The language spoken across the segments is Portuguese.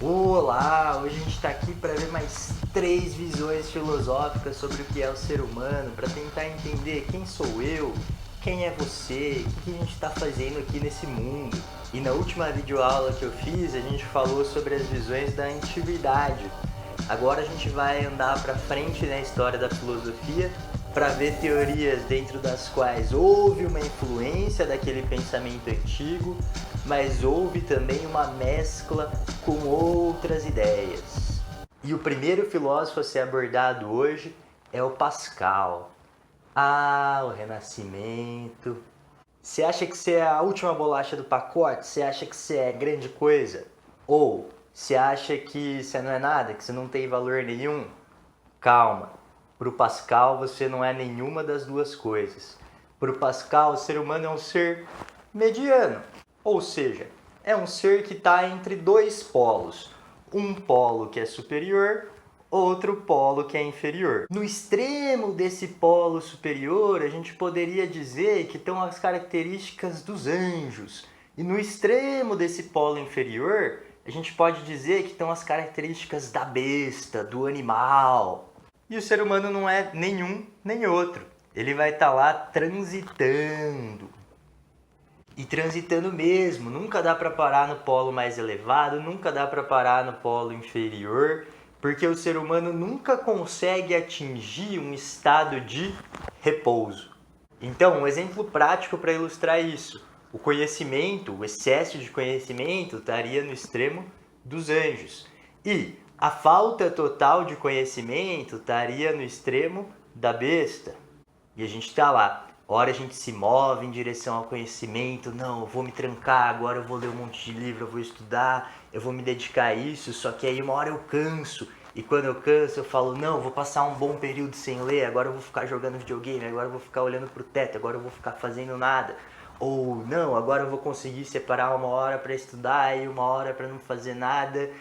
Olá! Hoje a gente está aqui para ver mais 3 visões filosóficas sobre o que é o ser humano, para tentar entender quem sou eu, quem é você, o que a gente está fazendo aqui nesse mundo. E na última videoaula que eu fiz, a gente falou sobre as visões da antiguidade. Agora a gente vai andar para frente na história da filosofia para ver teorias dentro das quais houve uma influência daquele pensamento antigo, mas houve também uma mescla com outras ideias. E o primeiro filósofo a ser abordado hoje é o Pascal. Ah, o Renascimento. Você acha que você é a última bolacha do pacote? Você acha que você é grande coisa? Ou você acha que você não é nada, que você não tem valor nenhum? Calma. Para o Pascal, você não é nenhuma das duas coisas. Para o Pascal, o ser humano é um ser mediano. Ou seja, é um ser que está entre dois polos. Um polo que é superior, outro polo que é inferior. No extremo desse polo superior, a gente poderia dizer que estão as características dos anjos. E no extremo desse polo inferior, a gente pode dizer que estão as características da besta, do animal. E o ser humano não é nenhum nem outro. Ele vai estar lá transitando. E transitando mesmo. Nunca dá para parar no polo mais elevado, nunca dá para parar no polo inferior, porque o ser humano nunca consegue atingir um estado de repouso. Então, um exemplo prático para ilustrar isso. O conhecimento, o excesso de conhecimento estaria no extremo dos anjos. E a falta total de conhecimento estaria no extremo da besta. E a gente está lá. Ora a gente se move em direção ao conhecimento. Não, eu vou me trancar, agora eu vou ler um monte de livro, eu vou estudar, eu vou me dedicar a isso. Só que aí uma hora eu canso. E quando eu canso eu falo, não, eu vou passar um bom período sem ler. Agora eu vou ficar jogando videogame, agora eu vou ficar olhando pro teto, agora eu vou ficar fazendo nada. Ou não, agora eu vou conseguir separar uma hora para estudar e uma hora para não fazer nada.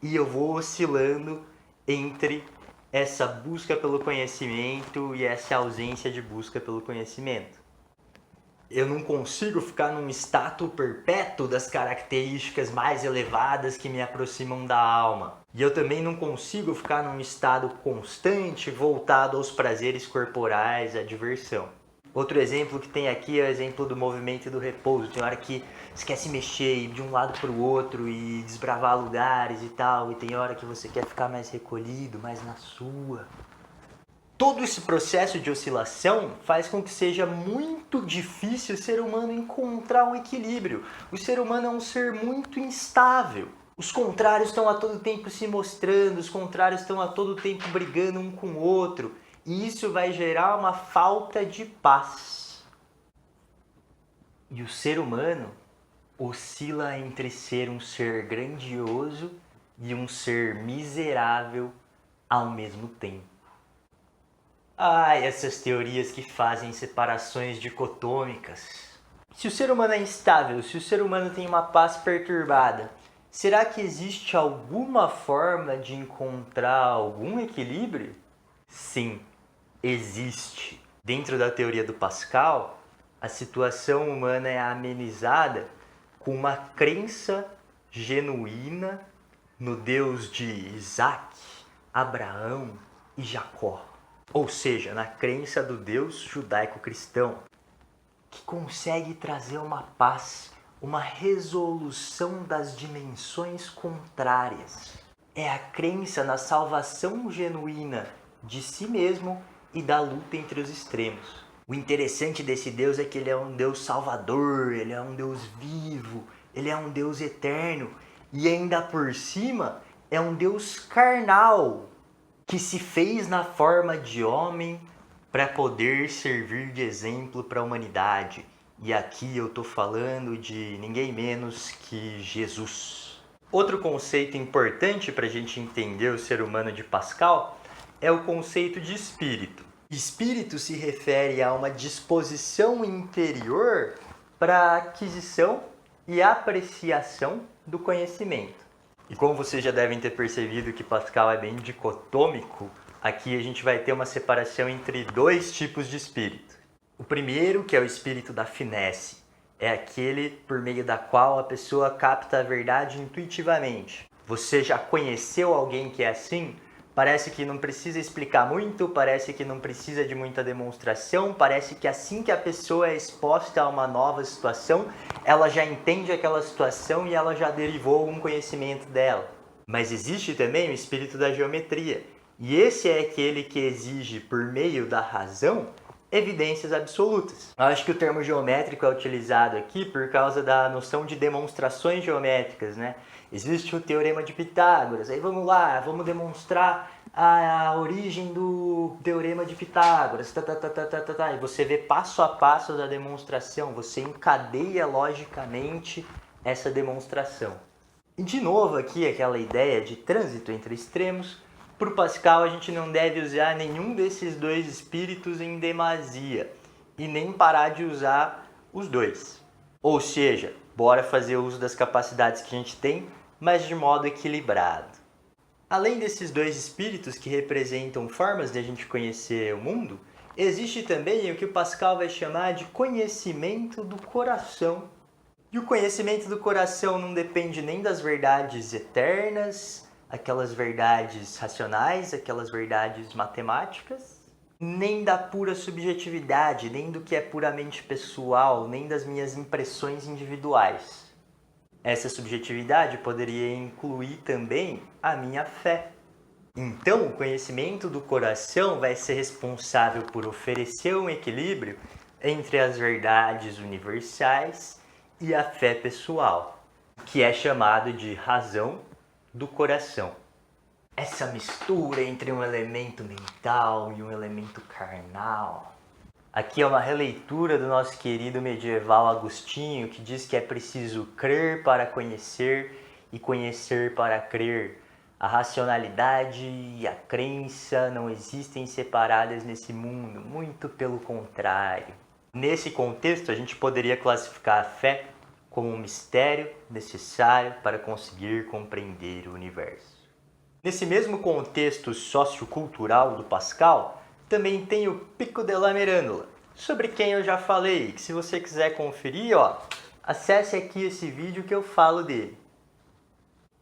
E eu vou oscilando entre essa busca pelo conhecimento e essa ausência de busca pelo conhecimento. Eu não consigo ficar num status perpétuo das características mais elevadas que me aproximam da alma. E eu também não consigo ficar num estado constante voltado aos prazeres corporais, à diversão. Outro exemplo que tem aqui é o exemplo do movimento e do repouso. Tem hora que você quer se mexer, ir de um lado para o outro e desbravar lugares e tal. E tem hora que você quer ficar mais recolhido, mais na sua. Todo esse processo de oscilação faz com que seja muito difícil o ser humano encontrar um equilíbrio. O ser humano é um ser muito instável. Os contrários estão a todo tempo se mostrando, os contrários estão a todo tempo brigando um com o outro. E isso vai gerar uma falta de paz. E o ser humano oscila entre ser um ser grandioso e um ser miserável ao mesmo tempo. Ai, essas teorias que fazem separações dicotômicas. Se o ser humano é instável, se o ser humano tem uma paz perturbada, será que existe alguma forma de encontrar algum equilíbrio? Sim. Existe. Dentro da teoria do Pascal, a situação humana é amenizada com uma crença genuína no Deus de Isaac, Abraão e Jacó. Ou seja, na crença do Deus judaico-cristão, que consegue trazer uma paz, uma resolução das dimensões contrárias. É a crença na salvação genuína de si mesmo e da luta entre os extremos. O interessante desse Deus é que ele é um Deus salvador, ele é um Deus vivo, ele é um Deus eterno e ainda por cima é um Deus carnal que se fez na forma de homem para poder servir de exemplo para a humanidade. E aqui eu estou falando de ninguém menos que Jesus. Outro conceito importante para a gente entender o ser humano de Pascal é o conceito de espírito. Espírito se refere a uma disposição interior para a aquisição e apreciação do conhecimento. E como vocês já devem ter percebido que Pascal é bem dicotômico, aqui a gente vai ter uma separação entre dois tipos de espírito. O primeiro, que é o espírito da finesse, é aquele por meio da qual a pessoa capta a verdade intuitivamente. Você já conheceu alguém que é assim? Parece que não precisa explicar muito, parece que não precisa de muita demonstração, parece que assim que a pessoa é exposta a uma nova situação, ela já entende aquela situação e ela já derivou algum conhecimento dela. Mas existe também o espírito da geometria, e esse é aquele que exige, por meio da razão, evidências absolutas. Eu acho que o termo geométrico é utilizado aqui por causa da noção de demonstrações geométricas, né? Existe o teorema de Pitágoras, aí vamos lá, vamos demonstrar a origem do teorema de Pitágoras, e você vê passo a passo da demonstração, você encadeia logicamente essa demonstração. E de novo aqui aquela ideia de trânsito entre extremos. Para o Pascal, a gente não deve usar nenhum desses dois espíritos em demasia e nem parar de usar os dois. Ou seja, bora fazer uso das capacidades que a gente tem, mas de modo equilibrado. Além desses dois espíritos que representam formas de a gente conhecer o mundo, existe também o que o Pascal vai chamar de conhecimento do coração. E o conhecimento do coração não depende nem das verdades eternas, aquelas verdades racionais, aquelas verdades matemáticas, nem da pura subjetividade, nem do que é puramente pessoal, nem das minhas impressões individuais. Essa subjetividade poderia incluir também a minha fé. Então, o conhecimento do coração vai ser responsável por oferecer um equilíbrio entre as verdades universais e a fé pessoal, que é chamado de razão do coração. Essa mistura entre um elemento mental e um elemento carnal. Aqui é uma releitura do nosso querido medieval Agostinho, que diz que é preciso crer para conhecer e conhecer para crer. A racionalidade e a crença não existem separadas nesse mundo, muito pelo contrário. Nesse contexto, a gente poderia classificar a fé como um mistério necessário para conseguir compreender o universo. Nesse mesmo contexto sociocultural do Pascal, também tem o Pico della Mirandola, sobre quem eu já falei, que se você quiser conferir, acesse aqui esse vídeo que eu falo dele.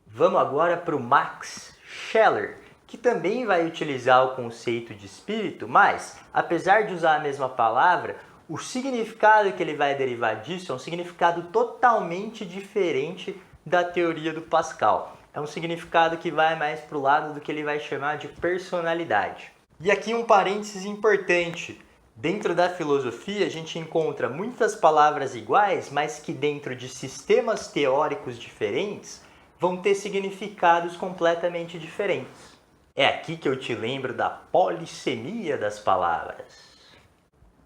Vamos agora para o Max Scheler, que também vai utilizar o conceito de espírito, mas, apesar de usar a mesma palavra, o significado que ele vai derivar disso é um significado totalmente diferente da teoria do Pascal. É um significado que vai mais para o lado do que ele vai chamar de personalidade. E aqui um parênteses importante. Dentro da filosofia a gente encontra muitas palavras iguais, mas que dentro de sistemas teóricos diferentes vão ter significados completamente diferentes. É aqui que eu te lembro da polissemia das palavras.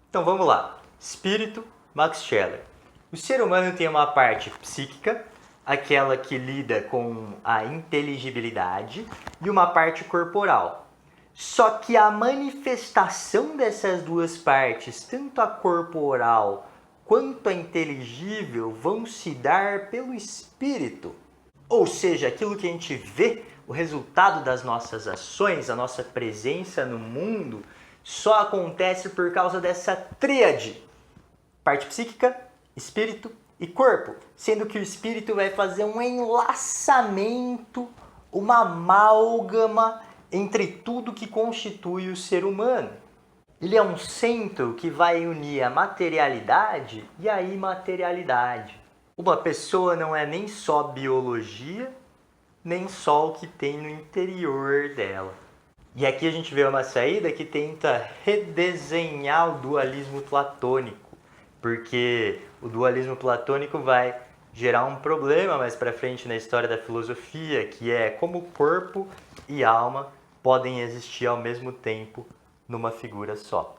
Então vamos lá. Espírito, Max Scheler. O ser humano tem uma parte psíquica, aquela que lida com a inteligibilidade, e uma parte corporal. Só que a manifestação dessas duas partes, tanto a corporal quanto a inteligível, vão se dar pelo espírito. Ou seja, aquilo que a gente vê, o resultado das nossas ações, a nossa presença no mundo, só acontece por causa dessa tríade: parte psíquica, espírito e corpo. Sendo que o espírito vai fazer um enlaçamento, uma amálgama entre tudo que constitui o ser humano. Ele é um centro que vai unir a materialidade e a imaterialidade. Uma pessoa não é nem só biologia, nem só o que tem no interior dela. E aqui a gente vê uma saída que tenta redesenhar o dualismo platônico, porque o dualismo platônico vai gerar um problema mais para frente na história da filosofia, que é como corpo e alma podem existir ao mesmo tempo numa figura só.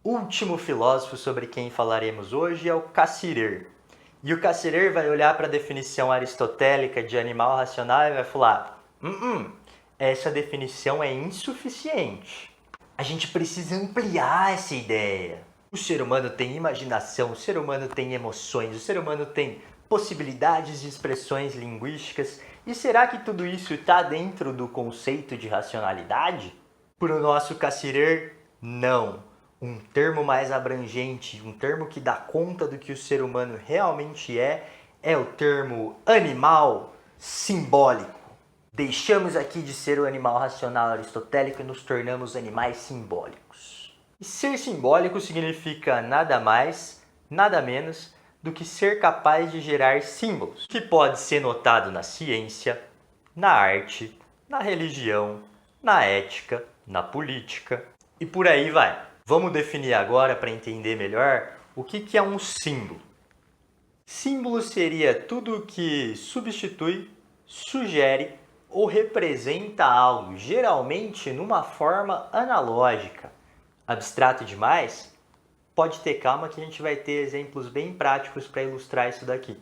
O último filósofo sobre quem falaremos hoje é o Cassirer. E o Cassirer vai olhar para a definição aristotélica de animal racional e vai falar: essa definição é insuficiente. A gente precisa ampliar essa ideia. O ser humano tem imaginação, o ser humano tem emoções, o ser humano tem possibilidades de expressões linguísticas. E será que tudo isso está dentro do conceito de racionalidade? Para o nosso Cassirer, não. Um termo mais abrangente, um termo que dá conta do que o ser humano realmente é o termo animal simbólico. Deixamos aqui de ser o animal racional aristotélico e nos tornamos animais simbólicos. E ser simbólico significa nada mais, nada menos do que ser capaz de gerar símbolos, que pode ser notado na ciência, na arte, na religião, na ética, na política e por aí vai. Vamos definir agora, para entender melhor, o que é um símbolo. Símbolo seria tudo que substitui, sugere ou representa algo, geralmente numa forma analógica. Abstrato demais? Pode ter calma que a gente vai ter exemplos bem práticos para ilustrar isso daqui.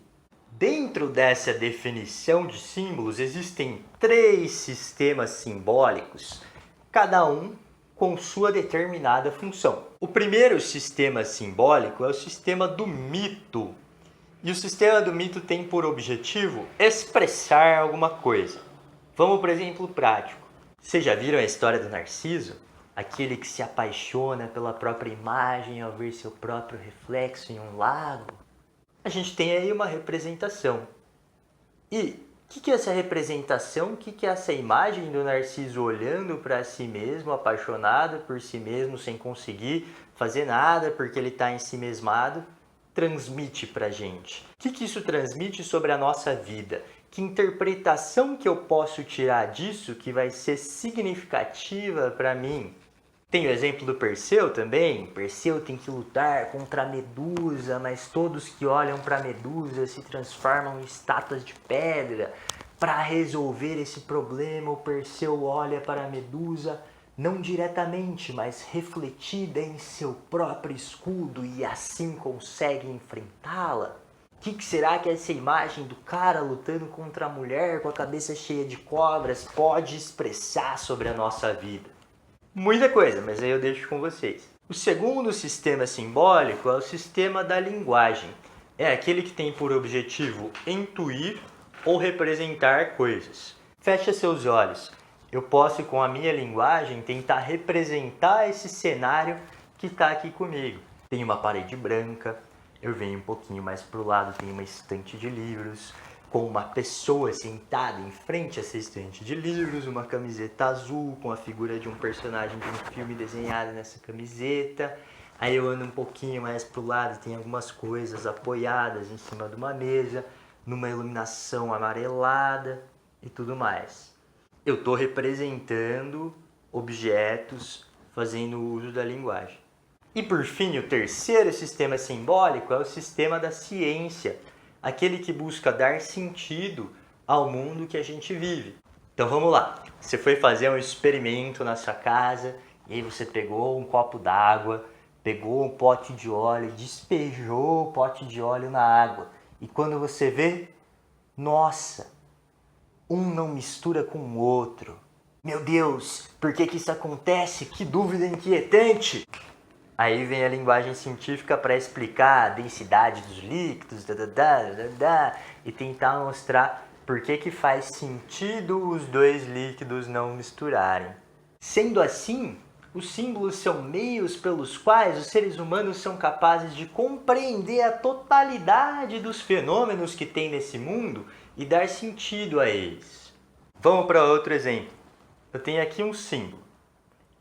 Dentro dessa definição de símbolos existem 3 sistemas simbólicos, cada um com sua determinada função. O primeiro sistema simbólico é o sistema do mito. E o sistema do mito tem por objetivo expressar alguma coisa. Vamos para o exemplo prático. Vocês já viram a história do Narciso? Aquele que se apaixona pela própria imagem ao ver seu próprio reflexo em um lago? A gente tem aí uma representação. E o que é essa representação? O que é essa imagem do Narciso olhando para si mesmo, apaixonado por si mesmo, sem conseguir fazer nada porque ele está ensimesmado? Transmite para a gente? O que isso transmite sobre a nossa vida? Que interpretação que eu posso tirar disso que vai ser significativa para mim? Tem o exemplo do Perseu também. Perseu tem que lutar contra a Medusa, mas todos que olham para a Medusa se transformam em estátuas de pedra. Para resolver esse problema, o Perseu olha para a Medusa, não diretamente, mas refletida em seu próprio escudo e assim consegue enfrentá-la. O que será que essa imagem do cara lutando contra a mulher com a cabeça cheia de cobras pode expressar sobre a nossa vida? Muita coisa, mas aí eu deixo com vocês. O segundo sistema simbólico é o sistema da linguagem. É aquele que tem por objetivo intuir ou representar coisas. Fecha seus olhos. Eu posso, com a minha linguagem, tentar representar esse cenário que está aqui comigo. Tem uma parede branca, eu venho um pouquinho mais para o lado, tem uma estante de livros, com uma pessoa sentada em frente a essa estante de livros, uma camiseta azul com a figura de um personagem de um filme desenhado nessa camiseta. Aí eu ando um pouquinho mais para o lado, tem algumas coisas apoiadas em cima de uma mesa, numa iluminação amarelada e tudo mais. Eu estou representando objetos, fazendo uso da linguagem. E por fim, o terceiro sistema simbólico é o sistema da ciência, aquele que busca dar sentido ao mundo que a gente vive. Então vamos lá, você foi fazer um experimento na sua casa, e aí você pegou um copo d'água, pegou um pote de óleo, despejou o pote de óleo na água. E quando você vê, nossa, um não mistura com o outro. Meu Deus, por que isso acontece? Que dúvida inquietante! Aí vem a linguagem científica para explicar a densidade dos líquidos, e tentar mostrar por que faz sentido os dois líquidos não misturarem. Sendo assim, os símbolos são meios pelos quais os seres humanos são capazes de compreender a totalidade dos fenômenos que tem nesse mundo e dar sentido a eles. Vamos para outro exemplo. Eu tenho aqui um símbolo.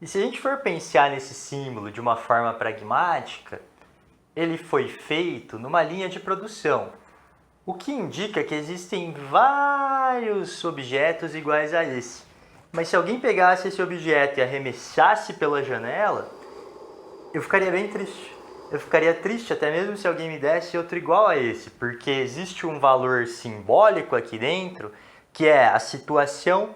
E se a gente for pensar nesse símbolo de uma forma pragmática, ele foi feito numa linha de produção, o que indica que existem vários objetos iguais a esse. Mas se alguém pegasse esse objeto e arremessasse pela janela, eu ficaria bem triste. Eu ficaria triste até mesmo se alguém me desse outro igual a esse, porque existe um valor simbólico aqui dentro, que é a situação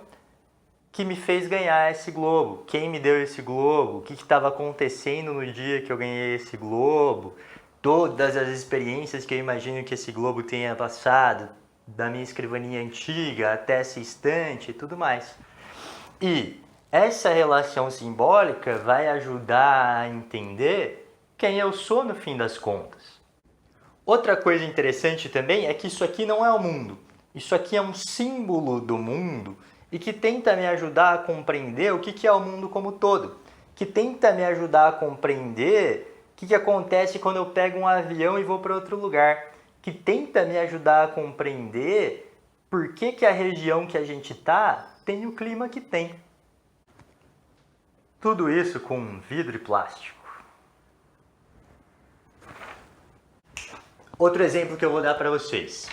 que me fez ganhar esse globo, quem me deu esse globo, o que estava acontecendo no dia que eu ganhei esse globo, todas as experiências que eu imagino que esse globo tenha passado, da minha escrivaninha antiga até essa estante e tudo mais. E essa relação simbólica vai ajudar a entender quem eu sou no fim das contas. Outra coisa interessante também é que isso aqui não é o mundo, isso aqui é um símbolo do mundo, e que tenta me ajudar a compreender o que é o mundo como todo, que tenta me ajudar a compreender o que acontece quando eu pego um avião e vou para outro lugar, que tenta me ajudar a compreender por que que a região que a gente tá tem o clima que tem. Tudo isso com vidro e plástico. Outro exemplo que eu vou dar para vocês.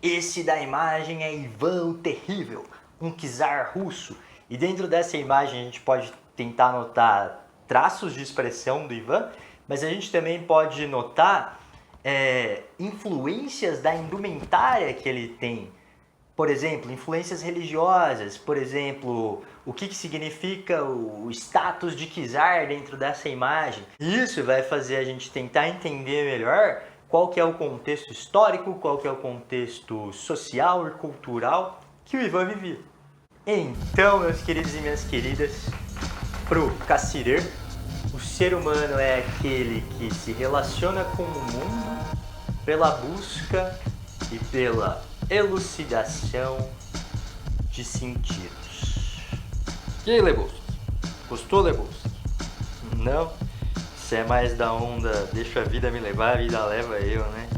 Esse da imagem é Ivan o Terrível, um czar russo. E dentro dessa imagem a gente pode tentar notar traços de expressão do Ivan, mas a gente também pode notar influências da indumentária que ele tem. Por exemplo, influências religiosas, por exemplo, o que significa o status de czar dentro dessa imagem. Isso vai fazer a gente tentar entender melhor qual que é o contexto histórico, qual que é o contexto social e cultural que o Ivan vivia. Então, meus queridos e minhas queridas, pro Cassirer, o ser humano é aquele que se relaciona com o mundo pela busca e pela elucidação de sentidos. E aí, Lebowski? Gostou, Lebowski? Não? Isso é mais da onda, deixa a vida me levar, a vida leva eu, né?